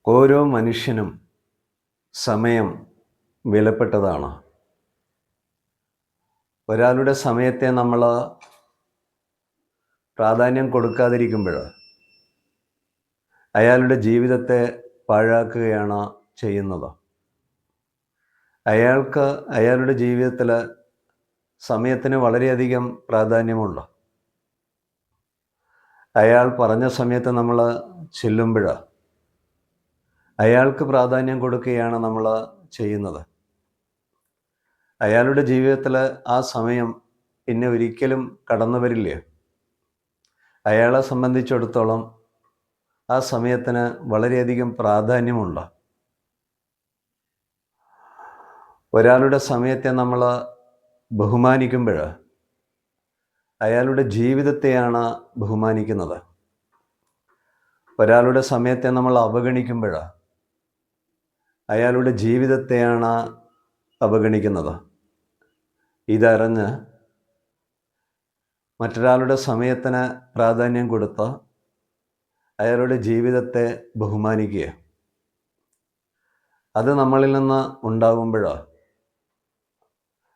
ഓരോ മനുഷ്യനും സമയം വിലപ്പെട്ടതാണ്. ഒരാളുടെ സമയത്തെ നമ്മൾ പ്രാധാന്യം കൊടുക്കാതിരിക്കുമ്പോൾ അയാളുടെ ജീവിതത്തെ പാഴാക്കുകയാണ് ചെയ്യുന്നത്. അയാൾക്ക് അയാളുടെ ജീവിതത്തിൽ സമയത്തിന് വളരെയധികം പ്രാധാന്യമുണ്ട്. അയാൾ പറഞ്ഞ സമയത്ത് നമ്മൾ ചെല്ലുമ്പോൾ അയാൾക്ക് പ്രാധാന്യം കൊടുക്കുകയാണ് നമ്മൾ ചെയ്യുന്നത്. അയാളുടെ ജീവിതത്തിൽ ആ സമയം പിന്നെ ഒരിക്കലും കടന്നു വരില്ല. അയാളെ സംബന്ധിച്ചിടത്തോളം ആ സമയത്തിന് വളരെയധികം പ്രാധാന്യമുണ്ട്. ഒരാളുടെ സമയത്തെ നമ്മൾ ബഹുമാനിക്കുമ്പോൾ അയാളുടെ ജീവിതത്തെയാണ് ബഹുമാനിക്കുന്നത്. ഒരാളുടെ സമയത്തെ നമ്മൾ അവഗണിക്കുമ്പോൾ അയാളുടെ ജീവിതത്തെയാണ് അവഗണിക്കുന്നത്. ഇതറിഞ്ഞ് മറ്റൊരാളുടെ സമയത്തിന് പ്രാധാന്യം കൊടുത്ത് അയാളുടെ ജീവിതത്തെ ബഹുമാനിക്കുക, അത് നമ്മളിൽ നിന്ന് ഉണ്ടാകുമ്പോൾ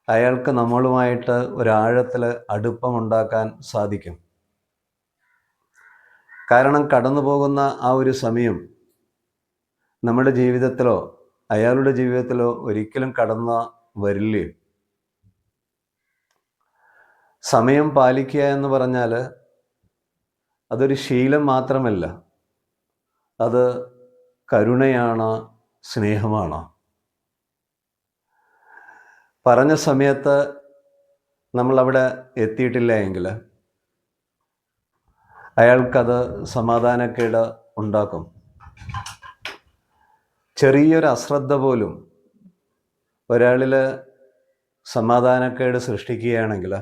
അയാൾക്ക് നമ്മളുമായിട്ട് ഒരാഴത്തിൽ അടുപ്പമുണ്ടാക്കാൻ സാധിക്കും. കാരണം കടന്നു പോകുന്ന ആ ഒരു സമയം നമ്മുടെ ജീവിതത്തിലോ അയാളുടെ ജീവിതത്തിലോ ഒരിക്കലും കടന്നു വരില്ലേ. സമയം പാലിക്കുക എന്ന് പറഞ്ഞാൽ അതൊരു ശീലം മാത്രമല്ല, അത് കരുണയാണ്, സ്നേഹമാണ്. പറഞ്ഞ സമയത്ത് നമ്മളവിടെ എത്തിയിട്ടില്ല എങ്കിൽ അയാൾക്കത് സമാധാനക്കേട് ഉണ്ടാക്കും. ചെറിയൊരു അശ്രദ്ധ പോലും ഒരാളിൽ സമാധാനക്കേട് സൃഷ്ടിക്കുകയാണെങ്കിൽ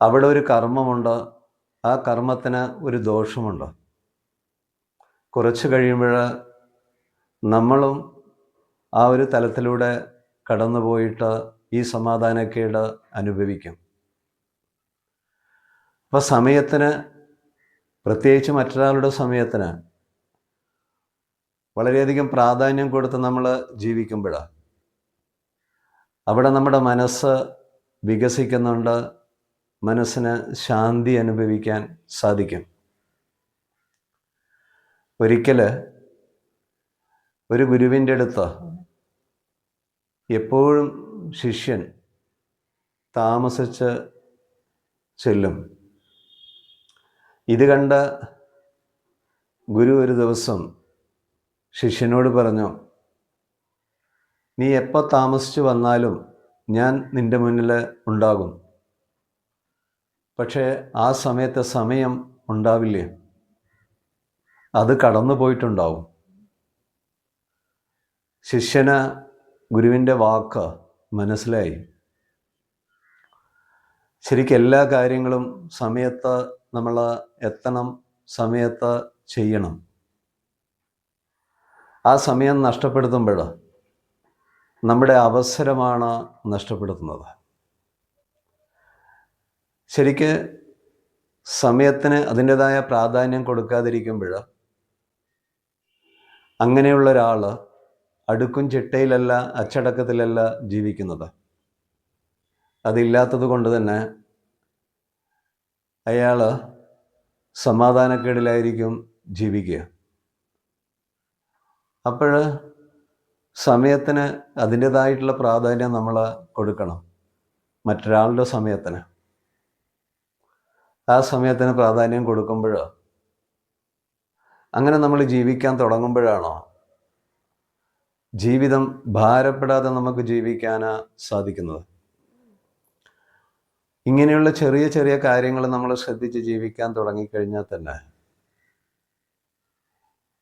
അവിടെ ഒരു കർമ്മമുണ്ട്, ആ കർമ്മത്തിന് ഒരു ദോഷമുണ്ട്. കുറച്ച് കഴിയുമ്പോൾ നമ്മളും ആ ഒരു തലത്തിലൂടെ കടന്നു പോയിട്ട് ഈ സമാധാനക്കേട് അനുഭവിക്കും. അപ്പോൾ സമയത്തിന്, പ്രത്യേകിച്ച് മറ്റൊരാളുടെ സമയത്തിന് വളരെയധികം പ്രാധാന്യം കൊടുത്ത് നമ്മൾ ജീവിക്കുമ്പോൾ അവിടെ നമ്മുടെ മനസ്സ് വികസിക്കുന്നുണ്ട്, മനസ്സിന് ശാന്തി അനുഭവിക്കാൻ സാധിക്കും. ഒരിക്കൽ ഒരു ഗുരുവിൻ്റെ അടുത്ത് എപ്പോഴും ശിഷ്യൻ താമസിച്ച് ചെല്ലും. ഇത് കണ്ട ഗുരു ഒരു ദിവസം ശിഷ്യനോട് പറഞ്ഞു, നീ എപ്പോൾ താമസിച്ചു വന്നാലും ഞാൻ നിൻ്റെ മുന്നിൽ ഉണ്ടാകും, പക്ഷേ ആ സമയത്തെ സമയം ഉണ്ടാവില്ലേ, അത് കടന്നു പോയിട്ടുണ്ടാവും. ശിഷ്യന് ഗുരുവിൻ്റെ വാക്ക് മനസ്സിലായി. ശരിക്കും എല്ലാ കാര്യങ്ങളും സമയത്ത് നമ്മൾ എത്തണം, സമയത്ത് ചെയ്യണം. ആ സമയം നഷ്ടപ്പെടുത്തുമ്പോൾ നമ്മുടെ അവസരമാണ് നഷ്ടപ്പെടുത്തുന്നത്. ശരിക്ക് സമയത്തിന് അതിൻ്റെതായ പ്രാധാന്യം കൊടുക്കാതിരിക്കുമ്പോൾ അങ്ങനെയുള്ള ഒരാൾ അടുക്കും ചിട്ടയിലല്ല, അച്ചടക്കത്തിലല്ല ജീവിക്കുന്നത്. അതില്ലാത്തത് കൊണ്ട് തന്നെ അയാൾ സമാധാനക്കേടിലായിരിക്കും ജീവിക്കുക. അപ്പോൾ സമയത്തിന് അതിൻ്റെതായിട്ടുള്ള പ്രാധാന്യം നമ്മൾ കൊടുക്കണം. മറ്റൊരാളുടെ സമയത്തിന്, ആ സമയത്തിന് പ്രാധാന്യം കൊടുക്കുമ്പോൾ, അങ്ങനെ നമ്മൾ ജീവിക്കാൻ തുടങ്ങുമ്പോഴാണോ ജീവിതം ഭാരപ്പെടാതെ നമുക്ക് ജീവിക്കാൻ സാധിക്കുന്നത്. ഇങ്ങനെയുള്ള ചെറിയ ചെറിയ കാര്യങ്ങൾ നമ്മൾ ശ്രദ്ധിച്ച് ജീവിക്കാൻ തുടങ്ങിക്കഴിഞ്ഞാൽ തന്നെ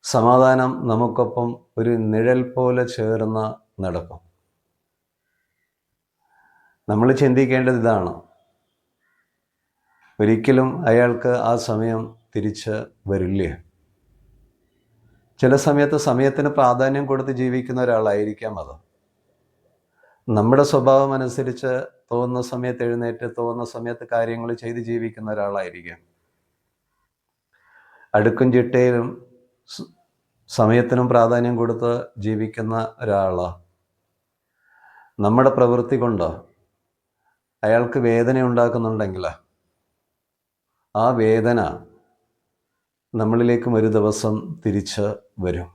സമാധാനം നമുക്കൊപ്പം ഒരു നിഴൽ പോലെ ചേർന്ന് നടക്കും. നമ്മൾ ചിന്തിക്കേണ്ടത് ഇതാണ്, ഒരിക്കലും അയാൾക്ക് ആ സമയം തിരിച്ച് വരില്ല. ചില സമയത്ത് സമയത്തിന് പ്രാധാന്യം കൊടുത്ത് ജീവിക്കുന്ന ഒരാളായിരിക്കാം അത്. നമ്മുടെ സ്വഭാവം അനുസരിച്ച് തോന്നുന്ന സമയത്ത് എഴുന്നേറ്റ്, തോന്നുന്ന സമയത്ത് കാര്യങ്ങൾ ചെയ്ത് ജീവിക്കുന്ന ഒരാളായിരിക്കാം. അടുക്കും ചിട്ടയിലും സമയത്തിനും പ്രാധാന്യം കൊടുത്ത് ജീവിക്കുന്ന ഒരാൾ നമ്മുടെ പ്രവൃത്തി കൊണ്ട് അയാൾക്ക് വേദന ഉണ്ടാക്കുന്നുണ്ടെങ്കിൽ ആ വേദന നമ്മളിലേക്കും ഒരു ദിവസം തിരിച്ച് വരും.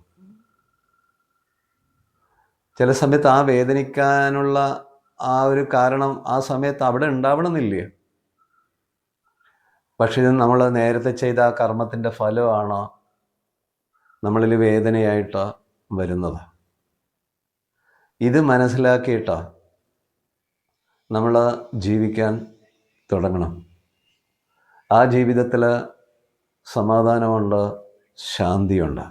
ചില സമയത്ത് ആ വേദനിക്കാനുള്ള ആ ഒരു കാരണം ആ സമയത്ത് അവിടെ ഉണ്ടാവണമെന്നില്ല. പക്ഷേ ഇത് നമ്മൾ നേരത്തെ ചെയ്ത ആ കർമ്മത്തിൻ്റെ ഫലമാണ് നമ്മളിൽ വേദനയായിട്ട് വരുന്നത്. ഇത് മനസ്സിലാക്കിയിട്ട് നമ്മൾ ജീവിക്കാൻ തുടങ്ങണം. ആ ജീവിതത്തിൽ സമാധാനമുണ്ട്, ശാന്തിയുണ്ട്.